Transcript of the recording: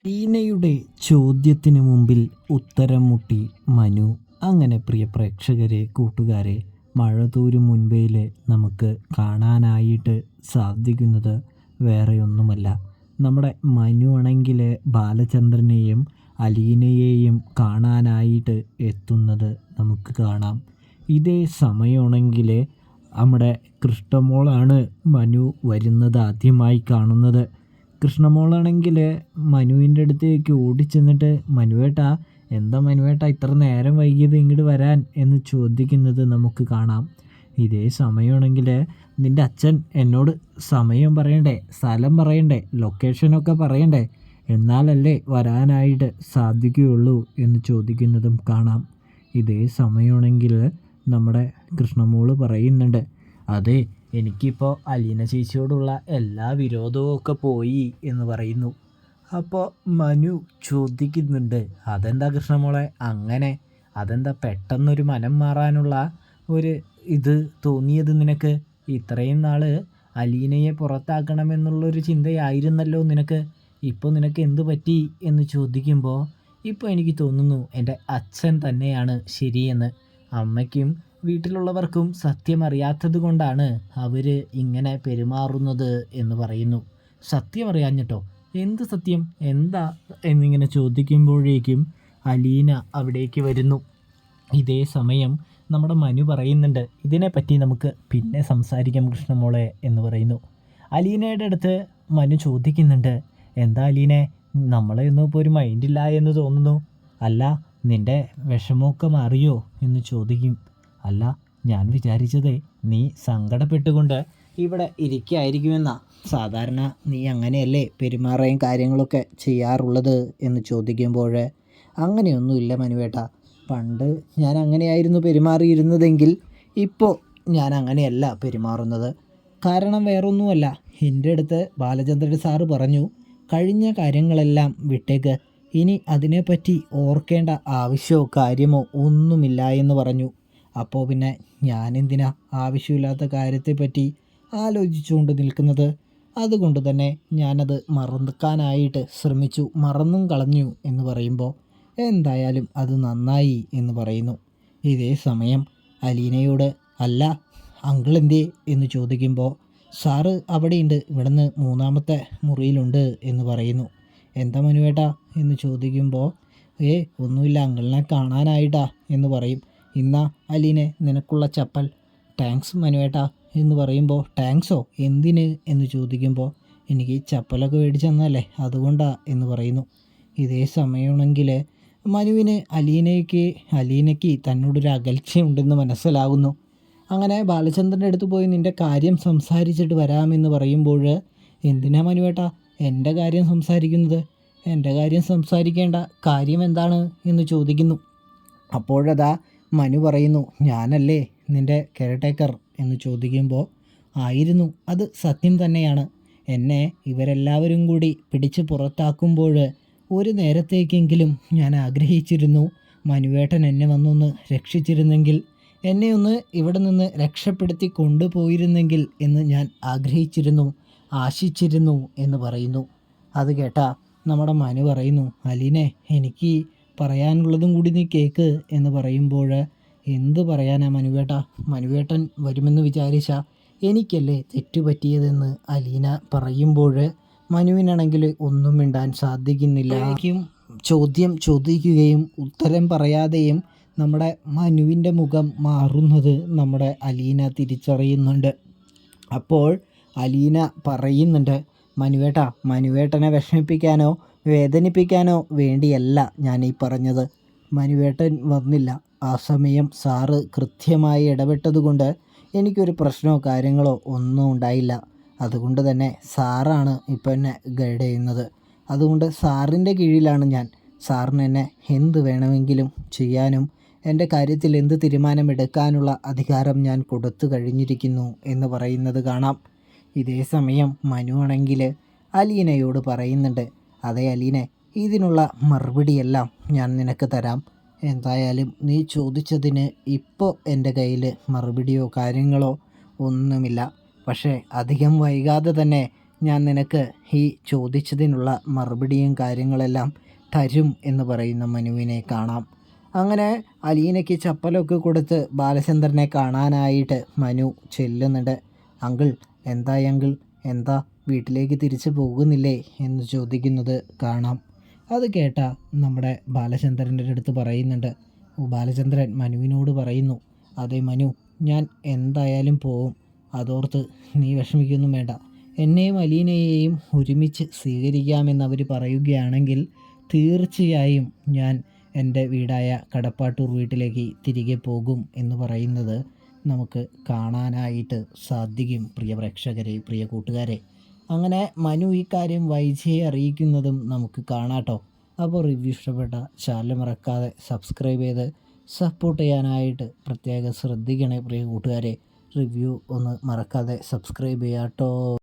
ടീനയുടെ ചോദ്യത്തിന് മുമ്പിൽ ഉത്തരം മുട്ടി മനു. അങ്ങനെ പ്രിയ പ്രേക്ഷകരെ, കൂട്ടുകാരെ, മഴതൂരും മുൻപേൽ നമുക്ക് കാണാനായിട്ട് സാധിക്കുന്നത് വേറെയൊന്നുമല്ല, നമ്മുടെ മനു ആണെങ്കിൽ ബാലചന്ദ്രനെയും അലീനയെയും കാണാനായിട്ട് എത്തുന്നത് നമുക്ക് കാണാം. ഇതേ സമയമാണെങ്കിൽ നമ്മുടെ കൃഷ്ണമോളാണ് മനു വരുന്നത് ആദ്യമായി കാണുന്നത്. കൃഷ്ണമോളാണെങ്കിൽ മനുവിൻ്റെ അടുത്തേക്ക് ഓടിച്ചെന്നിട്ട്, മനുവേട്ടാ, എന്താ മനുവേട്ടാ ഇത്ര നേരം വൈകിയത് ഇങ്ങോട്ട് വരാൻ എന്ന് ചോദിക്കുന്നത് നമുക്ക് കാണാം. ഇതേ സമയമാണെങ്കിൽ നിൻ്റെ അച്ഛൻ എന്നോട് സമയം പറയണ്ടേ, സ്ഥലം പറയണ്ടേ, ലൊക്കേഷനൊക്കെ പറയണ്ടേ, എന്നാലല്ലേ വരാനായിട്ട് സാധിക്കുകയുള്ളൂ എന്ന് ചോദിക്കുന്നതും കാണാം. ഇതേ സമയമാണെങ്കിൽ നമ്മുടെ കൃഷ്ണമോള് പറയുന്നുണ്ട്, അതെ, എനിക്കിപ്പോൾ അലീന ചേച്ചിയോടുള്ള എല്ലാ വിരോധവും ഒക്കെ പോയി എന്ന് പറയുന്നു. അപ്പോൾ മനു ചോദിക്കുന്നുണ്ട്, അതെന്താ കൃഷ്ണമോളെ അങ്ങനെ, അതെന്താ പെട്ടെന്നൊരു മനം മാറാനുള്ള ഒരു ഇത് തോന്നിയത് നിനക്ക്? ഇത്രയും നാൾ അലീനയെ പുറത്താക്കണമെന്നുള്ളൊരു ചിന്തയായിരുന്നല്ലോ നിനക്ക്, ഇപ്പോൾ നിനക്ക് എന്ത് പറ്റി എന്ന് ചോദിക്കുമ്പോൾ, ഇപ്പോൾ എനിക്ക് തോന്നുന്നു എൻ്റെ അച്ഛൻ തന്നെയാണ് ശരിയെന്ന്. അമ്മയ്ക്കും വീട്ടിലുള്ളവർക്കും സത്യം അറിയാത്തത് കൊണ്ടാണ് അവർ ഇങ്ങനെ പെരുമാറുന്നത് എന്ന് പറയുന്നു. സത്യം അറിയാഞ്ഞിട്ടോ? എന്ത് സത്യം, എന്താ എന്നിങ്ങനെ ചോദിക്കുമ്പോഴേക്കും അലീന അവിടേക്ക് വരുന്നു. ഇതേ സമയം നമ്മുടെ മനു പറയുന്നുണ്ട്, ഇതിനെപ്പറ്റി നമുക്ക് പിന്നെ സംസാരിക്കാം കൃഷ്ണമോളെ എന്ന് പറയുന്നു. അലീനയുടെ അടുത്ത് മനു ചോദിക്കുന്നുണ്ട്, എന്താ അലീനെ, നമ്മളെ ഒന്നും ഇപ്പോൾ ഒരു മൈൻഡില്ല എന്ന് തോന്നുന്നു. അല്ല, നിൻ്റെ വിഷമമൊക്കെ മാറിയോ എന്ന് ചോദിക്കും. അല്ല, ഞാൻ വിചാരിച്ചതേ നീ സങ്കടപ്പെട്ടുകൊണ്ട് ഇവിടെ ഇരിക്കുകയായിരിക്കുമെന്നാ. സാധാരണ നീ അങ്ങനെയല്ലേ പെരുമാറുകയും കാര്യങ്ങളൊക്കെ ചെയ്യാറുള്ളത് എന്ന് ചോദിക്കുമ്പോൾ, അങ്ങനെയൊന്നുമില്ല മനുവേട്ട, പണ്ട് ഞാൻ അങ്ങനെയായിരുന്നു പെരുമാറിയിരുന്നതെങ്കിൽ ഇപ്പോൾ ഞാൻ അങ്ങനെയല്ല പെരുമാറുന്നത്. കാരണം വേറൊന്നുമല്ല, എൻ്റെ അടുത്ത് ബാലചന്ദ്രൻ സാറ് പറഞ്ഞു, കഴിഞ്ഞ കാര്യങ്ങളെല്ലാം വിട്ടേക്ക്, ഇനി അതിനെപ്പറ്റി ഓർക്കേണ്ട ആവശ്യമോ കാര്യമോ ഒന്നുമില്ല എന്ന് പറഞ്ഞു. അപ്പോൾ പിന്നെ ഞാനെന്തിനാ ആവശ്യമില്ലാത്ത കാര്യത്തെപ്പറ്റി ആലോചിച്ചുകൊണ്ട് നിൽക്കുന്നത്? അതുകൊണ്ട് തന്നെ ഞാനത് മറക്കാനായിട്ട് ശ്രമിച്ചു, മറന്നും കളഞ്ഞു എന്ന് പറയുമ്പോൾ, എന്തായാലും അത് നന്നായി എന്ന് പറയുന്നു. ഇതേ സമയം അലീനയോട്, അല്ല അങ്കിൾ എന്തേ എന്ന് ചോദിക്കുമ്പോൾ, സാറ് അവിടെയുണ്ട്, ഇവിടുന്ന് 3-ാമത്തെ മുറിയിലുണ്ട് എന്ന് പറയുന്നു. എന്താ മനുവേട്ടാ എന്ന് ചോദിക്കുമ്പോൾ, ഒന്നുമില്ല, അങ്കിളിനെ കാണാനായിട്ടാ എന്ന് പറയും. ഇന്നാ അലീനെ നിനക്കുള്ള ചപ്പൽ. താങ്ക്സ് മനുവേട്ടാ എന്ന് പറയുമ്പോൾ, താങ്ക്സോ എന്തിന് എന്ന് ചോദിക്കുമ്പോൾ, എനിക്ക് ചപ്പലൊക്കെ മേടിച്ച് തന്നല്ലേ അതുകൊണ്ടാ എന്ന് പറയുന്നു. ഇതേ സമയമാണെങ്കിൽ മനുവിന് അലീനയ്ക്ക് തന്നോടൊരു അകൽച്ചയുണ്ടെന്ന് മനസ്സിലാകുന്നു. അങ്ങനെ ബാലചന്ദ്രൻ്റെ അടുത്ത് പോയി നിൻ്റെ കാര്യം സംസാരിച്ചിട്ട് വരാമെന്ന് പറയുമ്പോൾ, എന്തിനാ മനുവേട്ടാ എൻ്റെ കാര്യം സംസാരിക്കുന്നത്? എൻ്റെ കാര്യം സംസാരിക്കേണ്ട കാര്യം എന്താണ് എന്ന് ചോദിക്കുന്നു. അപ്പോഴതാ മനു പറയുന്നു, ഞാനല്ലേ നിൻ്റെ കെയർടേക്കർ എന്ന് ചോദിക്കുമ്പോൾ, ആയിരുന്നു, അത് സത്യം തന്നെയാണ്. എന്നെ ഇവരെല്ലാവരും കൂടി പിടിച്ച് പുറത്താക്കുമ്പോൾ ഒരു നേരത്തേക്കെങ്കിലും ഞാൻ ആഗ്രഹിച്ചിരുന്നു, മനുവേട്ടൻ എന്നെ വന്നൊന്ന് രക്ഷിച്ചിരുന്നെങ്കിൽ, എന്നെ ഒന്ന് ഇവിടെ നിന്ന് രക്ഷപ്പെടുത്തി കൊണ്ടുപോയിരുന്നെങ്കിൽ എന്ന് ഞാൻ ആഗ്രഹിച്ചിരുന്നു, ആശിച്ചിരുന്നു എന്ന് പറയുന്നു. അത് കേട്ടാ നമ്മുടെ മനു പറയുന്നു, അലീനെ, എനിക്ക് പറയാനുള്ളതും കൂടി നീ കേൾക്ക് എന്ന് പറയുമ്പോൾ, എന്ത് പറയാനാ മനുവേട്ടൻ വരുമെന്ന് വിചാരിച്ച എനിക്കല്ലേ തെറ്റുപറ്റിയതെന്ന് അലീന പറയുമ്പോൾ, മനുവിനാണെങ്കിൽ ഒന്നും മിണ്ടാൻ സാധിക്കുന്നില്ല. ചോദ്യം ചോദിക്കുകയും ഉത്തരം പറയാതെയും നമ്മുടെ മനുവിൻ്റെ മുഖം മാറുന്നത് നമ്മുടെ അലീന തിരിച്ചറിയുന്നുണ്ട്. അപ്പോൾ അലീന പറയുന്നുണ്ട്, മനുവേട്ടനെ വിഷമിപ്പിക്കാനോ വേദനിപ്പിക്കാനോ വേണ്ടിയല്ല ഞാൻ ഈ പറഞ്ഞത്. മനുവേട്ടൻ വന്നില്ല, ആ സമയം സാറ് കൃത്യമായി ഇടപെട്ടതുകൊണ്ട് എനിക്കൊരു പ്രശ്നമോ കാര്യങ്ങളോ ഒന്നും ഉണ്ടായില്ല. അതുകൊണ്ട് തന്നെ സാറാണ് ഇപ്പം എന്നെ ഗൈഡ് ചെയ്യുന്നത്. അതുകൊണ്ട് സാറിൻ്റെ കീഴിലാണ് ഞാൻ. സാറിന് എന്നെ എന്ത് വേണമെങ്കിലും ചെയ്യാനും എൻ്റെ കാര്യത്തിൽ എന്ത് തീരുമാനമെടുക്കാനുള്ള അധികാരം ഞാൻ കൊടുത്തു കഴിഞ്ഞിരിക്കുന്നു എന്ന് പറയുന്നത് കാണാം. ഇതേ സമയം മനു ആണെങ്കിൽ അലീനയോട് പറയുന്നുണ്ട്, അതെ അലീനെ, ഇതിനുള്ള മറുപടിയെല്ലാം ഞാൻ നിനക്ക് തരാം. എന്തായാലും നീ ചോദിച്ചതിന് ഇപ്പോൾ എൻ്റെ കയ്യിൽ മറുപടിയോ കാര്യങ്ങളോ ഒന്നുമില്ല. പക്ഷേ അധികം വൈകാതെ തന്നെ ഞാൻ നിനക്ക് ഈ ചോദിച്ചതിനുള്ള മറുപടിയും കാര്യങ്ങളെല്ലാം തരും എന്ന് പറയുന്ന മനുവിനെ കാണാം. അങ്ങനെ അലീനയ്ക്ക് ചപ്പലൊക്കെ കൊടുത്ത് ബാലചന്ദ്രനെ കാണാനായിട്ട് മനു ചെല്ലുന്നുണ്ട്. അങ്കിൾ എന്തായി അങ്കിൾ, എന്താ വീട്ടിലേക്ക് തിരിച്ചു പോകുന്നില്ലേ എന്ന് ചോദിക്കുന്നത് കാണാം. അത് കേട്ട നമ്മുടെ ബാലചന്ദ്രൻ്റെ അടുത്ത് പറയുന്നുണ്ട്. ബാലചന്ദ്രൻ മനുവിനോട് പറയുന്നു, അതെ മനു, ഞാൻ എന്തായാലും പോവും, അതോർത്ത് നീ വിഷമിക്കൊന്നും വേണ്ട. എന്നെയും അലീനയെയും ഒരുമിച്ച് സ്വീകരിക്കാമെന്നവർ പറയുകയാണെങ്കിൽ തീർച്ചയായും ഞാൻ എൻ്റെ വീടായ കടപ്പാട്ടൂർ വീട്ടിലേക്ക് തിരികെ പോകും എന്ന് പറയുന്നത് നമുക്ക് കാണാനായിട്ട് സാധിക്കും. പ്രിയ പ്രേക്ഷകരെ, പ്രിയ കൂട്ടുകാരെ, അങ്ങനെ മനു ഈ കാര്യം വൈജിയെ അറിയിക്കുന്നതും നമുക്ക് കാണാട്ടോ. അപ്പോൾ റിവ്യൂ ഇഷ്ടപ്പെട്ട ചാനൽ മറക്കാതെ സബ്സ്ക്രൈബ് ചെയ്ത് സപ്പോർട്ട് ചെയ്യാനായിട്ട് പ്രത്യേകം ശ്രദ്ധിക്കണേ പ്രിയ കൂട്ടുകാരെ. റിവ്യൂ ഒന്ന് മറക്കാതെ സബ്സ്ക്രൈബ് ചെയ്യാട്ടോ.